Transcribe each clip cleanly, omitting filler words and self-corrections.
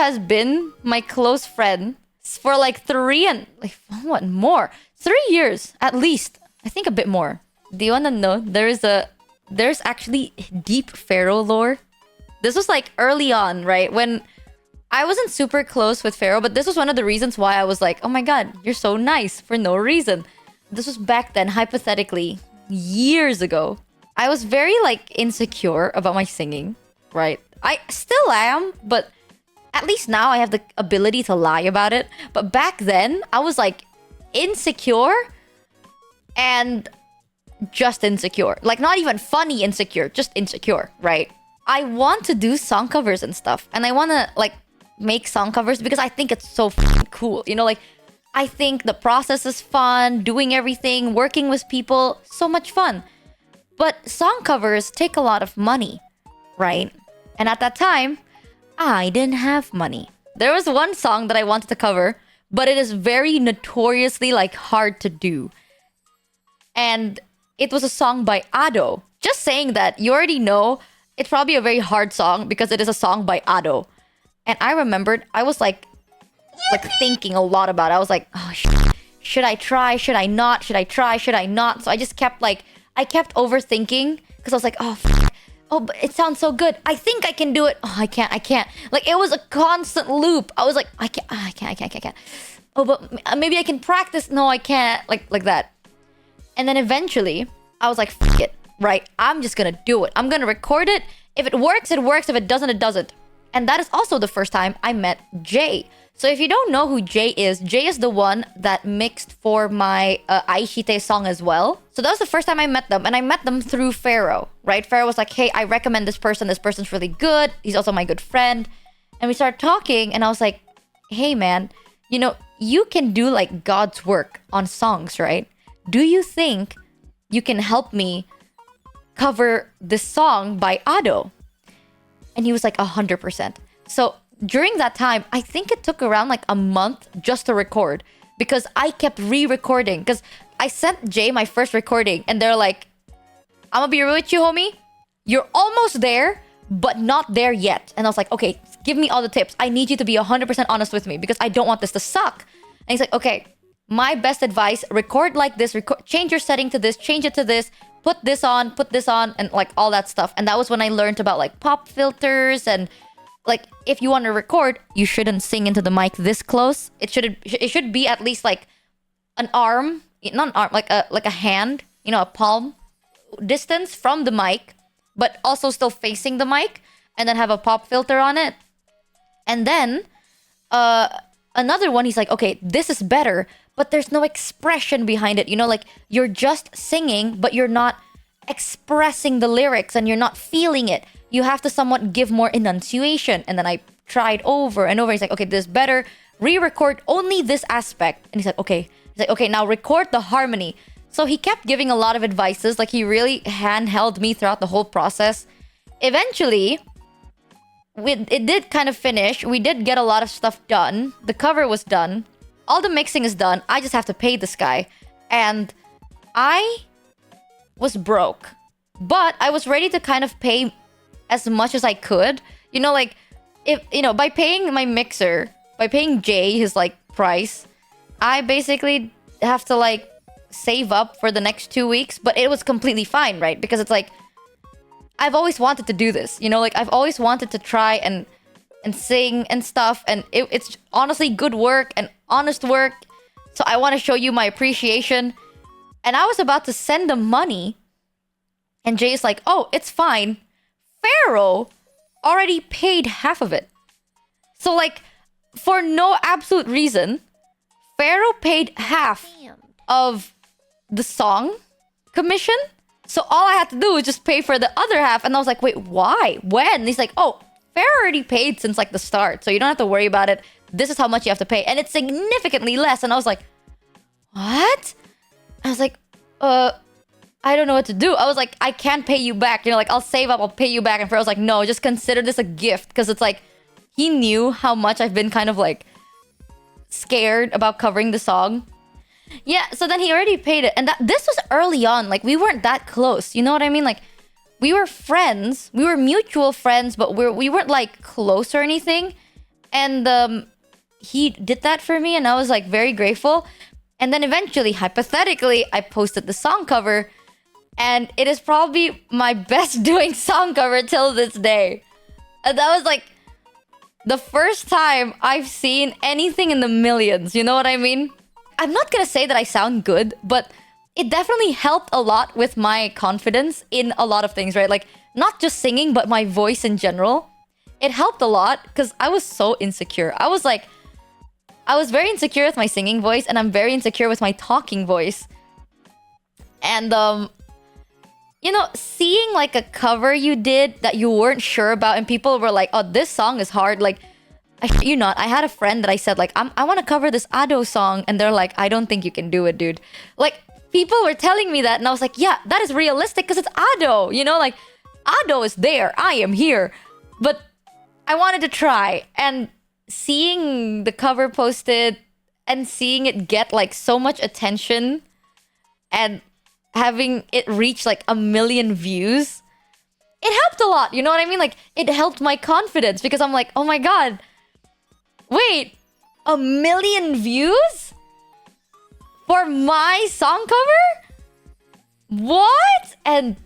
has been my close friend for like 3 years at least. I think a bit more. Do you wanna know? There's actually deep Ferro lore. This was like early on, right? When I wasn't super close with Ferro, but this was one of the reasons why I was like, oh my god, you're so nice for no reason. This was back then, hypothetically, years ago. I was very like insecure about my singing, right? I still am, but at least now I have the ability to lie about it. But back then, I was like insecure and just insecure. Like not even funny insecure, just insecure, right? I want to do song covers and stuff. And I want to like make song covers because I think it's so cool. You know, like I think the process is fun, doing everything, working with people, so much fun. But song covers take a lot of money, right? And at that time, I didn't have money. There was one song that I wanted to cover, but it is very notoriously like hard to do. And it was a song by Ado. Just saying that, you already know it's probably a very hard song because it is a song by Ado. And I remembered, I was like thinking a lot about it. I was like, oh, should I try? Should I not? Should I try? Should I not? So I just kept like, I kept overthinking because I was like, oh, oh, but it sounds so good. I think I can do it. Oh, I can't. Like, it was a constant loop. I was like, I can't. Oh, but maybe I can practice. No, I can't. Like that. And then eventually, I was like, fuck it, right? I'm just gonna do it. I'm gonna record it. If it works, it works. If it doesn't, it doesn't. And that is also the first time I met Jay. So if you don't know who Jay is the one that mixed for my Aishite song as well. So that was the first time I met them. And I met them through Ferro, right? Ferro was like, hey, I recommend this person. This person's really good. He's also my good friend. And we started talking and I was like, hey, man, you know, you can do like God's work on songs, right? Do you think you can help me cover this song by Ado? And he was like, 100%. So during that time, I think it took around like a month just to record because I kept re-recording. Because I sent Jay my first recording and they're like, I'm gonna be real with you, homie. You're almost there, but not there yet. And I was like, okay, give me all the tips. I need you to be 100% honest with me because I don't want this to suck. And he's like, okay, my best advice, record like this, change your setting to this, change it to this, put this on, and like all that stuff. And that was when I learned about like pop filters and like if you want to record, you shouldn't sing into the mic this close. It should be at least like an arm, not an arm, like a hand, you know, a palm distance from the mic, but also still facing the mic, and then have a pop filter on it. And then another one, he's like, okay, this is better, but there's no expression behind it. You know, like you're just singing, but you're not expressing the lyrics and you're not feeling it. You have to somewhat give more enunciation. And then I tried over and over. He's like, okay, this is better. Re-record only this aspect. And he's like, okay. He's like, okay, now record the harmony. So he kept giving a lot of advices. Like he really handheld me throughout the whole process. Eventually, it did kind of finish. We did get a lot of stuff done. The cover was done. All the mixing is done. I just have to pay this guy. And I was broke. But I was ready to kind of pay as much as I could. You know, like, if, you know, by paying my mixer, by paying Jay his, like, price, I basically have to, like, save up for the next 2 weeks. But it was completely fine, right? Because it's like, I've always wanted to do this. You know, like, I've always wanted to try and sing and stuff. And it's honestly good work and honest work. So I want to show you my appreciation. And I was about to send them money. And Jay's like, oh, it's fine. Ferro already paid half of it. So, like, for no absolute reason, Ferro paid half of the song commission. So all I had to do was just pay for the other half. And I was like, wait, why? When? And he's like, oh, Ferro already paid since, like, the start. So you don't have to worry about it. This is how much you have to pay. And it's significantly less. And I was like, what? I was like, I don't know what to do. I was like, I can't pay you back. You know, like, I'll save up, I'll pay you back. And Ferro was like, no, just consider this a gift. Because it's like, he knew how much I've been kind of, like, scared about covering the song. Yeah, so then he already paid it. And this was early on. Like, we weren't that close. You know what I mean? Like, we were friends. We were mutual friends, but we weren't, like, close or anything. And he did that for me, and I was like very grateful. And then eventually, hypothetically, I posted the song cover, and it is probably my best doing song cover till this day. And that was like the first time I've seen anything in the millions. You know what I mean? I'm not gonna say that I sound good, but it definitely helped a lot with my confidence in a lot of things, right? Like, not just singing, but my voice in general. It helped a lot because I was so insecure. I was very insecure with my singing voice, and I'm very insecure with my talking voice. And, you know, seeing like a cover you did that you weren't sure about, and people were like, oh, this song is hard. Like, I had a friend that I said, like, I want to cover this Ado song. And they're like, I don't think you can do it, dude. Like, people were telling me that, and I was like, yeah, that is realistic because it's Ado. You know, like, Ado is there. I am here. But I wanted to try. And seeing the cover posted and seeing it get like so much attention and having it reach like 1 million views, it helped a lot. You know what I mean? Like, it helped my confidence because I'm like, oh my god, wait, 1 million views for my song cover? What? And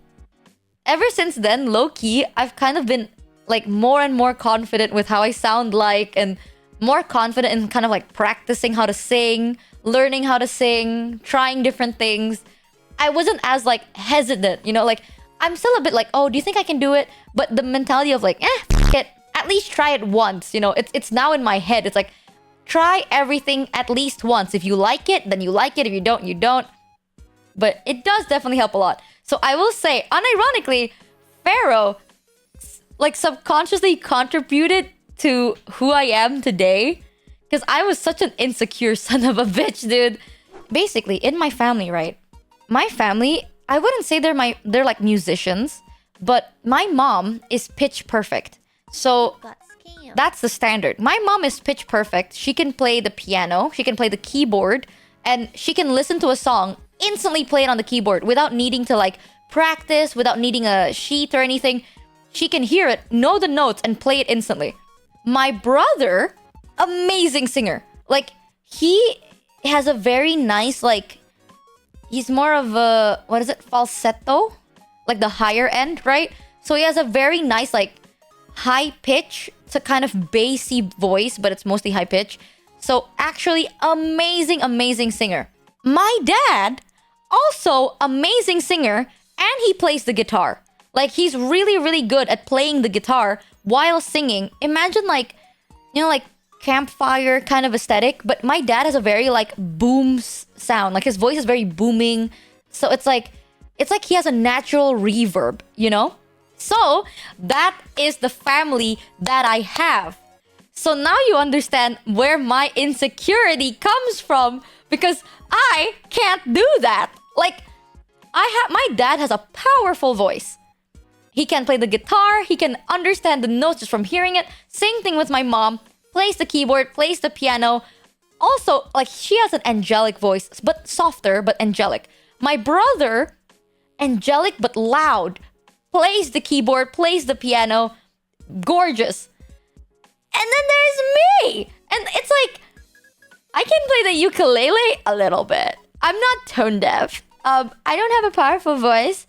ever since then, low-key, I've kind of been like more and more confident with how I sound like, and more confident in kind of like practicing how to sing, learning how to sing, trying different things. I wasn't as like hesitant, you know, like I'm still a bit like, oh, do you think I can do it? But the mentality of like, f it, at least try it once, you know, it's now in my head. It's like, try everything at least once. If you like it, then you like it. If you don't, you don't. But it does definitely help a lot. So I will say, unironically, Ferro like subconsciously contributed to who I am today, because I was such an insecure son of a bitch, dude. Basically, in my family, right? My family, I wouldn't say they're like musicians, but my mom is pitch perfect. So that's the standard. My mom is pitch perfect. She can play the piano, she can play the keyboard, and she can listen to a song, instantly play it on the keyboard without needing to like practice, without needing a sheet or anything. She can hear it, know the notes, and play it instantly. My brother, amazing singer. Like, he has a very nice, like, he's more of a, what is it, falsetto? Like the higher end, right? So he has a very nice, like, high pitch to kind of bassy voice, but it's mostly high pitch. So actually, amazing singer. My dad, also amazing singer, and he plays the guitar. Like, he's really good at playing the guitar while singing. Imagine like, you know, like campfire kind of aesthetic. But my dad has a very like boom sound. Like, his voice is very booming. So it's like he has a natural reverb, you know? So that is the family that I have. So now you understand where my insecurity comes from, because I can't do that. Like, my dad has a powerful voice. He can play the guitar, he can understand the notes just from hearing it. Same thing with my mom. Plays the keyboard, plays the piano. Also, like, she has an angelic voice, but softer, but angelic. My brother, angelic but loud. Plays the keyboard, plays the piano. Gorgeous. And then there's me! And it's like, I can play the ukulele a little bit. I'm not tone deaf. I don't have a powerful voice.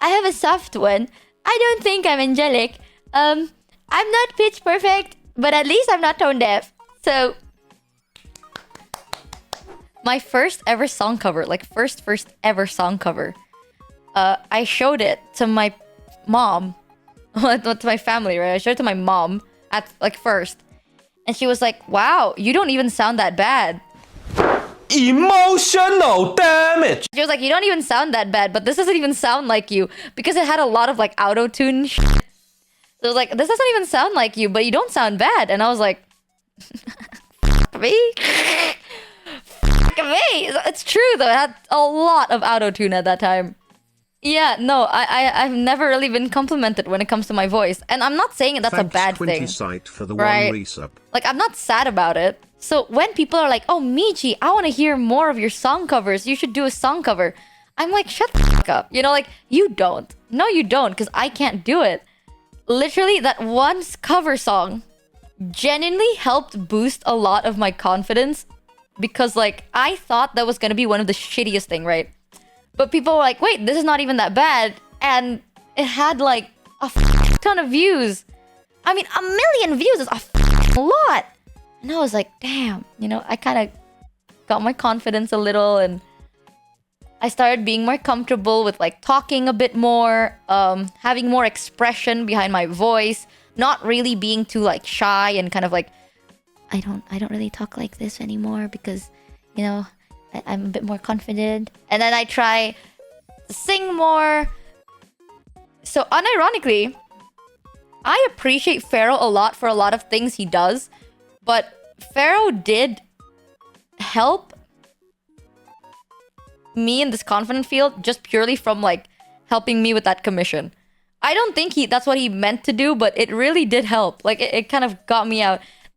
I have a soft one. I don't think I'm angelic. I'm not pitch perfect, but at least I'm not tone deaf. So, my first ever song cover, like first ever song cover, I showed it to my mom, to my family, right? I showed it to my mom at like first, and she was like, "Wow, you don't even sound that bad." Emotional damage. She was like, you don't even sound that bad, but this doesn't even sound like you, because it had a lot of like auto-tune shit. So it was like, this doesn't even sound like you, but you don't sound bad. And I was like, fuck me. Fuck me. It's true though, it had a lot of auto-tune at that time. Yeah, no, I've never really been complimented when it comes to my voice. And I'm not saying that's a bad thing. For the right? one resub. Like, I'm not sad about it. So when people are like, oh, Michi, I want to hear more of your song covers. You should do a song cover. I'm like, shut the fuck up. You know, like, you don't. No, you don't, because I can't do it. Literally, that one cover song genuinely helped boost a lot of my confidence, because like I thought that was gonna be one of the shittiest thing, right? But people were like, wait, this is not even that bad, and it had like a ton of views. I mean, 1,000,000 views is a lot. And I was like, damn, you know, I kind of got my confidence a little, and I started being more comfortable with like talking a bit more, having more expression behind my voice, not really being too like shy and kind of like, I don't really talk like this anymore because, you know, I'm a bit more confident. And then I try to sing more. So unironically, I appreciate Ferro a lot for a lot of things he does, but Ferro did help me in this confident field just purely from like helping me with that commission. I don't think that's what he meant to do, but it really did help. Like it kind of got me out.